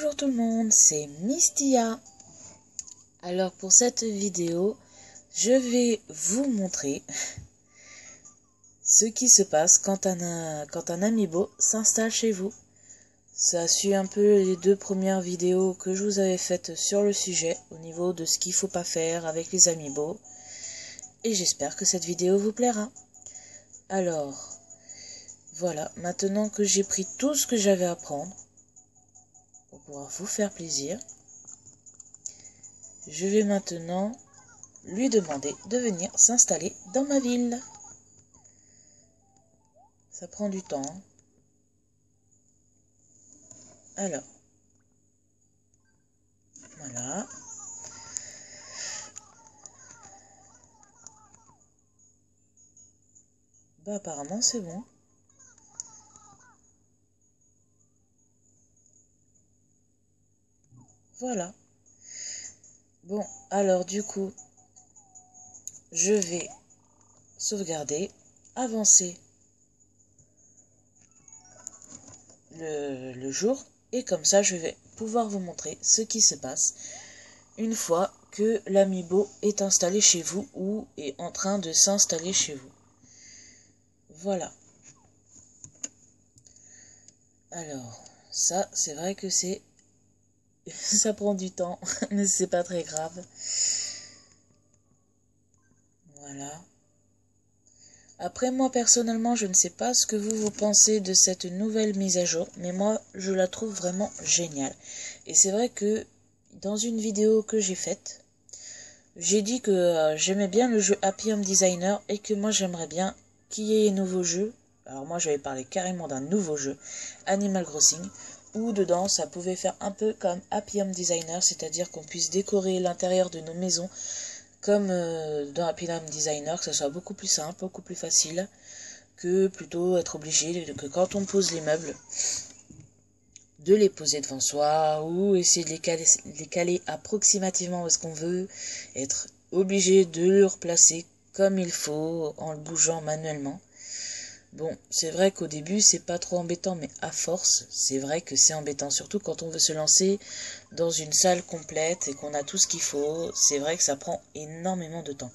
Bonjour tout le monde, c'est Mistia. Alors pour cette vidéo, je vais vous montrer ce qui se passe quand un amiibo s'installe chez vous. Ça suit un peu les deux premières vidéos que je vous avais faites sur le sujet au niveau de ce qu'il ne faut pas faire avec les amiibo. Et j'espère que cette vidéo vous plaira. Alors, voilà, maintenant que j'ai pris tout ce que j'avais à prendre, pour pouvoir vous faire plaisir, je vais maintenant lui demander de venir s'installer dans ma ville. Ça prend du temps. Alors, voilà. Bah apparemment c'est bon. Voilà. Bon, alors du coup, je vais sauvegarder, avancer le jour, et comme ça je vais pouvoir vous montrer ce qui se passe une fois que l'amiibo est installé chez vous ou est en train de s'installer chez vous. Voilà. Alors, ça, c'est vrai que ça prend du temps, mais c'est pas très grave. Voilà. Après, moi, personnellement, je ne sais pas ce que vous pensez de cette nouvelle mise à jour, mais moi, je la trouve vraiment géniale. Et c'est vrai que, dans une vidéo que j'ai faite, j'ai dit que j'aimais bien le jeu Happy Home Designer et que moi, j'aimerais bien qu'il y ait un nouveau jeu. Alors moi, j'avais parlé carrément d'un nouveau jeu, Animal Crossing, où dedans, ça pouvait faire un peu comme Happy Home Designer, c'est-à-dire qu'on puisse décorer l'intérieur de nos maisons comme dans Happy Home Designer, que ce soit beaucoup plus simple, beaucoup plus facile, que plutôt être obligé que quand on pose les meubles, de les poser devant soi, ou essayer de les caler approximativement où est-ce qu'on veut, être obligé de le replacer comme il faut, en le bougeant manuellement. Bon, c'est vrai qu'au début, c'est pas trop embêtant, mais à force, c'est vrai que c'est embêtant. Surtout quand on veut se lancer dans une salle complète et qu'on a tout ce qu'il faut, c'est vrai que ça prend énormément de temps.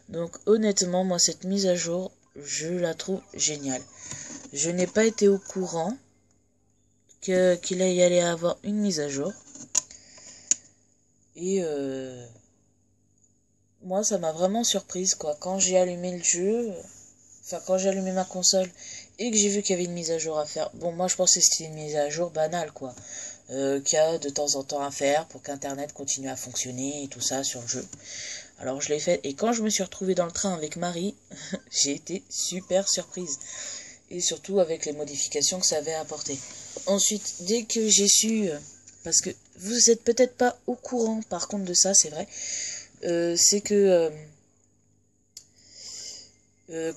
Donc honnêtement, moi, cette mise à jour, je la trouve géniale. Je n'ai pas été au courant qu'il y allait avoir une mise à jour. Et moi, ça m'a vraiment surprise, quoi. Quand j'ai allumé le jeu... Enfin, quand j'ai allumé ma console et que j'ai vu qu'il y avait une mise à jour à faire, bon, moi je pensais que c'était une mise à jour banale, quoi. Qu'il y a de temps en temps à faire pour qu'Internet continue à fonctionner et tout ça sur le jeu. Alors je l'ai fait, et quand je me suis retrouvée dans le train avec Marie, j'ai été super surprise. Et surtout avec les modifications que ça avait apporté. Ensuite, dès que j'ai su, parce que vous êtes peut-être pas au courant par contre de ça, c'est vrai, c'est que...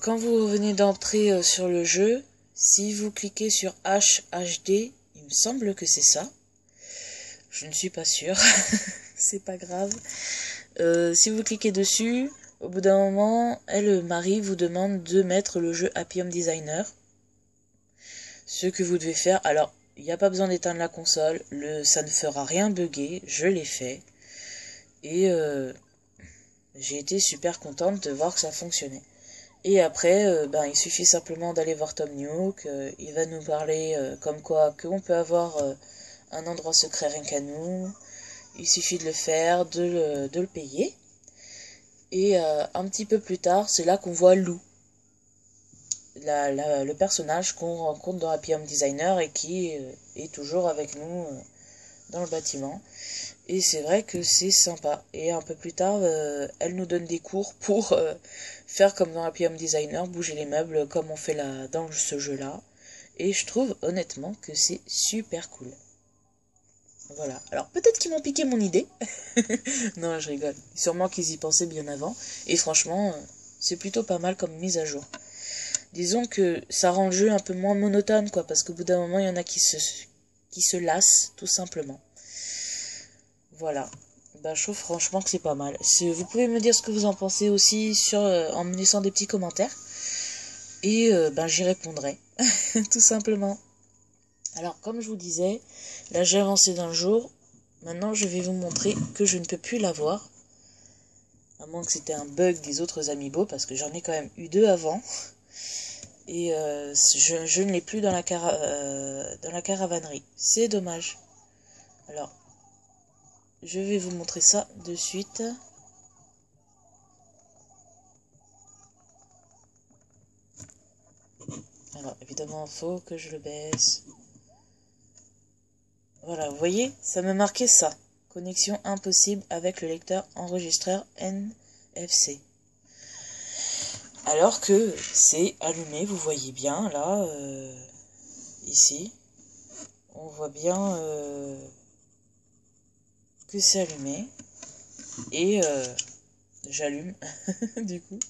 quand vous venez d'entrer sur le jeu, si vous cliquez sur HHD, il me semble que c'est ça. Je ne suis pas sûre. C'est pas grave. Si vous cliquez dessus, au bout d'un moment, Marie vous demande de mettre le jeu Happy Home Designer. Ce que vous devez faire. Alors, il n'y a pas besoin d'éteindre la console. Ça ne fera rien bugger. Je l'ai fait. Et j'ai été super contente de voir que ça fonctionnait. Et après, il suffit simplement d'aller voir Tom Nook. Il va nous parler comme quoi qu'on peut avoir un endroit secret rien qu'à nous. Il suffit de le faire, de le payer. Et un petit peu plus tard, c'est là qu'on voit Lou, le personnage qu'on rencontre dans Happy Home Designer et qui est toujours avec nous dans le bâtiment. Et c'est vrai que c'est sympa. Et un peu plus tard, elle nous donne des cours pour faire comme dans Happy Home Designer, bouger les meubles comme on fait là, dans ce jeu-là. Et je trouve honnêtement que c'est super cool. Voilà. Alors peut-être qu'ils m'ont piqué mon idée. Non, je rigole. Sûrement qu'ils y pensaient bien avant. Et franchement, c'est plutôt pas mal comme mise à jour. Disons que ça rend le jeu un peu moins monotone, quoi, parce qu'au bout d'un moment, il y en a qui se lassent, tout simplement. Voilà. Je trouve franchement que c'est pas mal. Vous pouvez me dire ce que vous en pensez aussi en me laissant des petits commentaires. Et j'y répondrai. Tout simplement. Alors, comme je vous disais, Là, j'ai avancé d'un jour. Maintenant, je vais vous montrer que je ne peux plus l'avoir. À moins que c'était un bug des autres amiibo, parce que j'en ai quand même eu 2 avant. Et je ne l'ai plus dans la caravanerie. C'est dommage. Alors, je vais vous montrer ça de suite. Alors, évidemment, il faut que je le baisse. Voilà, vous voyez, ça me marquait ça. Connexion impossible avec le lecteur enregistreur NFC. Alors que c'est allumé, vous voyez bien, là, ici. On voit bien que c'est allumé. Et j'allume, du coup.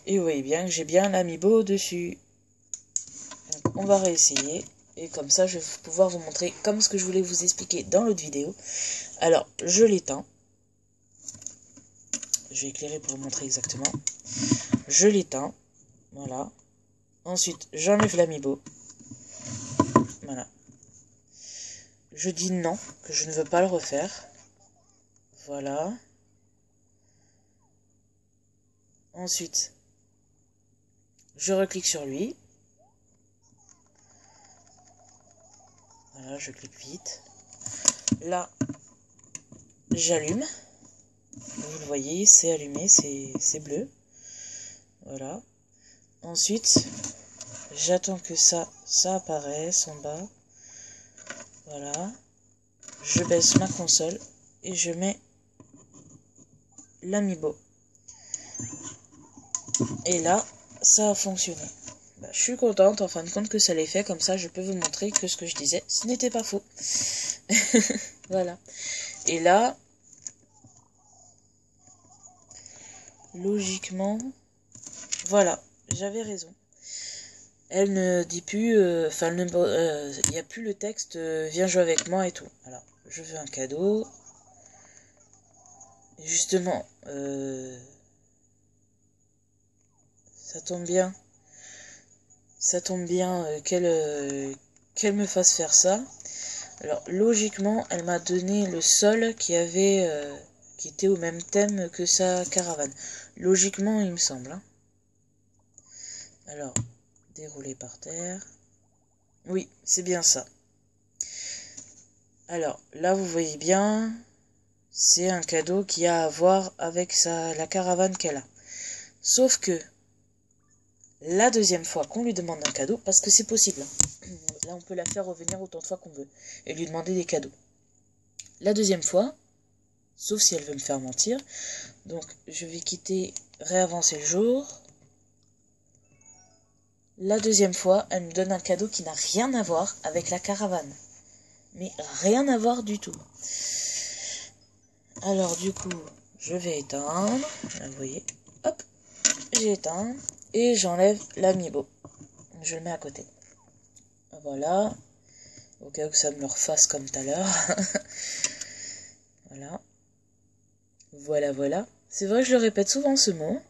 Et vous voyez bien que j'ai bien l'amiibo dessus. Donc, on va réessayer. Et comme ça, je vais pouvoir vous montrer comme ce que je voulais vous expliquer dans l'autre vidéo. Alors, je l'éteins. Je vais éclairer pour vous montrer exactement. Je l'éteins. Voilà. Ensuite, j'enlève l'amiibo. Voilà. Je dis non, que je ne veux pas le refaire. Voilà. Ensuite, je reclique sur lui. Voilà, je clique vite. Là, j'allume. Vous le voyez, c'est allumé, c'est bleu. Voilà. Ensuite, j'attends que ça apparaisse en bas. Voilà. Je baisse ma console et je mets l'amiibo. Et là, ça a fonctionné. Bah, je suis contente en fin de compte que ça l'ait fait, comme ça je peux vous montrer que ce que je disais, ce n'était pas faux. Voilà. Et là, logiquement, voilà, j'avais raison. Elle ne dit plus, il n'y a plus le texte viens jouer avec moi et tout. Alors, je veux un cadeau. Et justement, ça tombe bien. Ça tombe bien qu'elle me fasse faire ça. Alors, logiquement, elle m'a donné le sol qui était au même thème que sa caravane. Logiquement, il me semble. Hein. Alors, dérouler par terre. Oui, c'est bien ça. Alors, là, vous voyez bien, c'est un cadeau qui a à voir avec la caravane qu'elle a. Sauf que, la deuxième fois qu'on lui demande un cadeau, parce que c'est possible, hein. Là, on peut la faire revenir autant de fois qu'on veut, et lui demander des cadeaux. La deuxième fois, sauf si elle veut me faire mentir, donc je vais quitter, réavancer le jour. La deuxième fois, elle me donne un cadeau qui n'a rien à voir avec la caravane. Mais rien à voir du tout. Alors du coup, je vais éteindre. Là, vous voyez, hop, j'ai éteint. Et j'enlève l'amiibo. Je le mets à côté. Voilà. Au cas où ça me le refasse comme tout à l'heure. Voilà. Voilà, voilà. C'est vrai que je le répète souvent ce mot.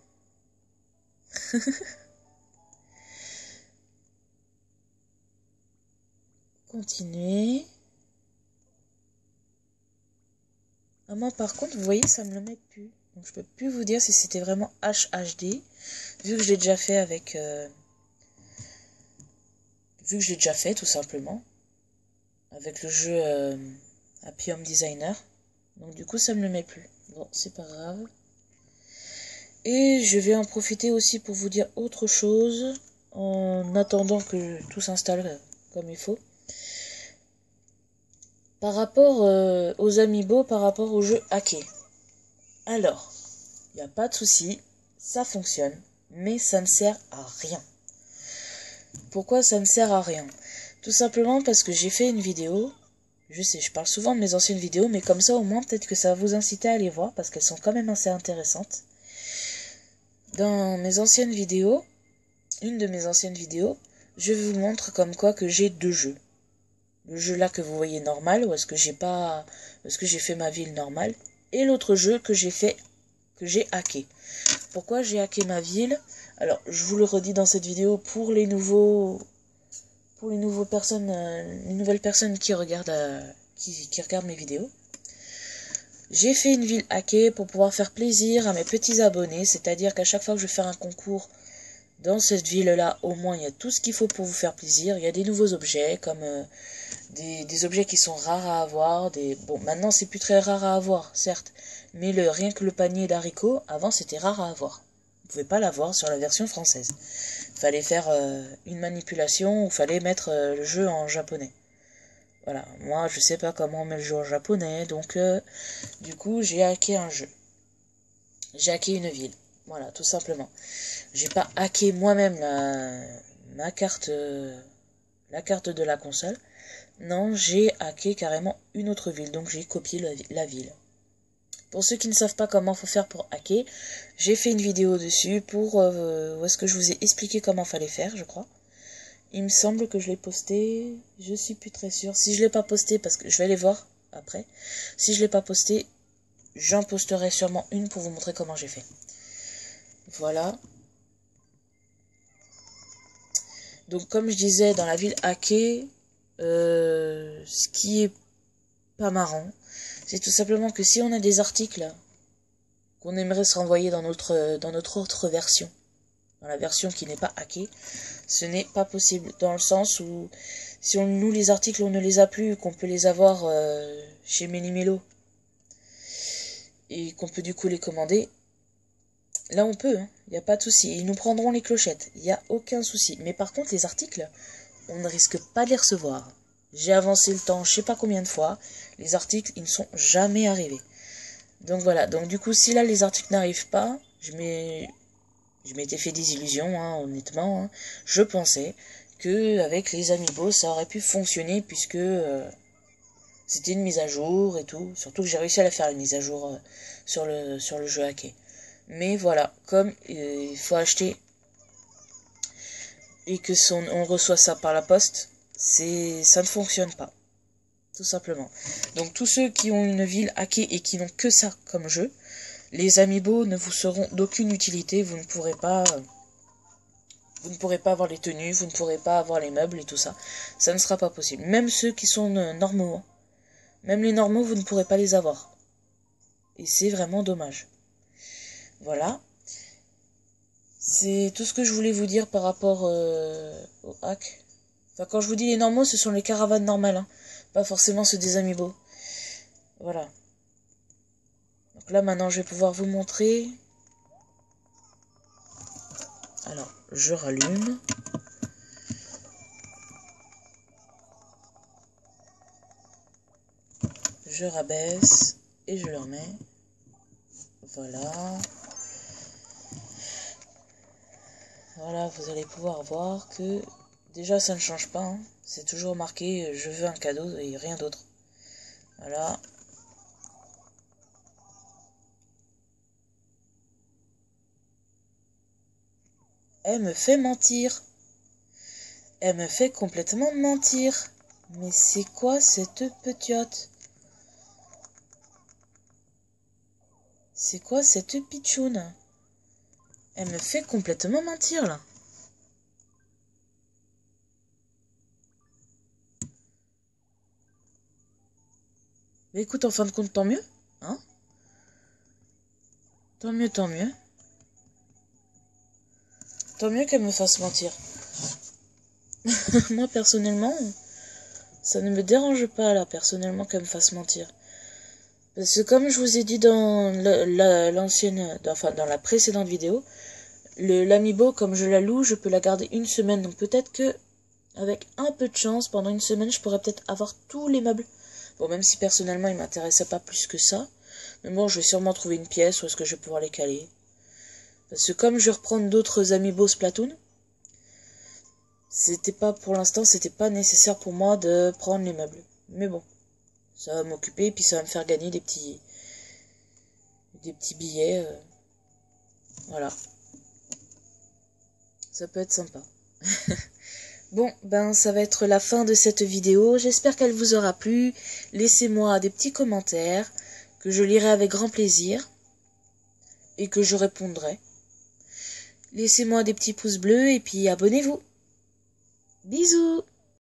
Continuer. Ah, moi par contre, vous voyez, ça me le met plus. Donc je peux plus vous dire si c'était vraiment HHD. Vu que je l'ai déjà fait avec... vu que je l'ai déjà fait tout simplement. Avec le jeu Happy Home Designer. Donc du coup ça me le met plus. Bon, c'est pas grave. Et je vais en profiter aussi pour vous dire autre chose. En attendant que tout s'installe comme il faut. Par rapport aux amiibo, par rapport au jeu hacké. Alors, il n'y a pas de souci, ça fonctionne, mais ça ne sert à rien. Pourquoi ça ne sert à rien? Tout simplement parce que j'ai fait une vidéo, je sais, je parle souvent de mes anciennes vidéos, mais comme ça au moins peut-être que ça va vous inciter à aller voir, parce qu'elles sont quand même assez intéressantes. Dans mes anciennes vidéos, une de mes anciennes vidéos, je vous montre comme quoi que j'ai 2 jeux. Le jeu là que vous voyez normal, ou est-ce que j'ai fait ma ville normale, et l'autre jeu que j'ai hacké. Pourquoi j'ai hacké ma ville? Alors, je vous le redis dans cette vidéo, pour les nouveaux pour les nouvelles personnes qui regardent, qui regardent mes vidéos. J'ai fait une ville hackée pour pouvoir faire plaisir à mes petits abonnés, c'est-à-dire qu'à chaque fois que je vais faire un concours dans cette ville-là, au moins il y a tout ce qu'il faut pour vous faire plaisir. Il y a des nouveaux objets, comme des objets qui sont rares à avoir. Bon, maintenant c'est plus très rare à avoir, certes, mais rien que le panier d'haricots, avant c'était rare à avoir. Vous pouvez pas l'avoir sur la version française. Fallait faire une manipulation ou fallait mettre le jeu en japonais. Voilà, moi je sais pas comment on met le jeu en japonais, donc du coup j'ai hacké un jeu. J'ai hacké une ville. Voilà, tout simplement. J'ai pas hacké moi-même la carte de la console. Non, j'ai hacké carrément une autre ville, donc j'ai copié la ville. Pour ceux qui ne savent pas comment faut faire pour hacker, j'ai fait une vidéo dessus où est-ce que je vous ai expliqué comment fallait faire, je crois. Il me semble que je l'ai posté, je suis plus très sûre. Si je l'ai pas posté, parce que je vais aller voir après. Si je l'ai pas posté, j'en posterai sûrement une pour vous montrer comment j'ai fait. Voilà. Donc comme je disais, dans la ville hackée, ce qui est pas marrant, c'est tout simplement que si on a des articles qu'on aimerait se renvoyer dans notre autre version, dans la version qui n'est pas hackée, ce n'est pas possible, dans le sens où si nous les articles on ne les a plus, qu'on peut les avoir chez Méli-Mélo et qu'on peut du coup les commander, là on peut, il n'y a pas de souci, ils nous prendront les clochettes, il n'y a aucun souci. Mais par contre les articles, on ne risque pas de les recevoir. J'ai avancé le temps je sais pas combien de fois, les articles ils ne sont jamais arrivés. Donc voilà, donc du coup si là les articles n'arrivent pas, je m'étais fait des illusions, honnêtement. Je pensais que avec les amiibo ça aurait pu fonctionner puisque c'était une mise à jour et tout. Surtout que j'ai réussi à la faire, une mise à jour sur le jeu hacké. Mais voilà, comme il faut acheter et que on reçoit ça par la poste, ça ne fonctionne pas. Tout simplement. Donc tous ceux qui ont une ville hackée et qui n'ont que ça comme jeu, les amiibo ne vous seront d'aucune utilité. Vous ne pourrez pas avoir les tenues, vous ne pourrez pas avoir les meubles et tout ça. Ça ne sera pas possible. Même ceux qui sont normaux, même les normaux, vous ne pourrez pas les avoir. Et c'est vraiment dommage. Voilà. C'est tout ce que je voulais vous dire par rapport au hack. Enfin, quand je vous dis les normaux, ce sont les caravanes normales, pas forcément ceux des amiibo. Voilà. Donc là, maintenant, je vais pouvoir vous montrer. Alors, je rallume. Je rabaisse et je le remets. Voilà. Voilà, vous allez pouvoir voir que déjà ça ne change pas. C'est toujours marqué je veux un cadeau et rien d'autre. Voilà. Elle me fait mentir. Elle me fait complètement mentir. Mais c'est quoi cette petiote? C'est quoi cette pitchoune? Elle me fait complètement mentir, là. Mais écoute, en fin de compte, tant mieux. Hein? Tant mieux, tant mieux. Tant mieux qu'elle me fasse mentir. Moi, personnellement, ça ne me dérange pas, là, personnellement, qu'elle me fasse mentir. Parce que comme je vous ai dit dans dans la précédente vidéo, l'amiibo, comme je la loue, je peux la garder une semaine. Donc peut-être que, avec un peu de chance, pendant une semaine, je pourrais peut-être avoir tous les meubles. Bon, même si personnellement, il m'intéressait pas plus que ça. Mais bon, je vais sûrement trouver une pièce où est-ce que je vais pouvoir les caler. Parce que comme je vais reprendre d'autres amiibo Splatoon, pour l'instant, c'était pas nécessaire pour moi de prendre les meubles. Mais bon, ça va m'occuper et puis ça va me faire gagner des petits billets. Voilà. Ça peut être sympa. Bon, ben ça va être la fin de cette vidéo. J'espère qu'elle vous aura plu. Laissez-moi des petits commentaires que je lirai avec grand plaisir et que je répondrai. Laissez-moi des petits pouces bleus et puis abonnez-vous. Bisous!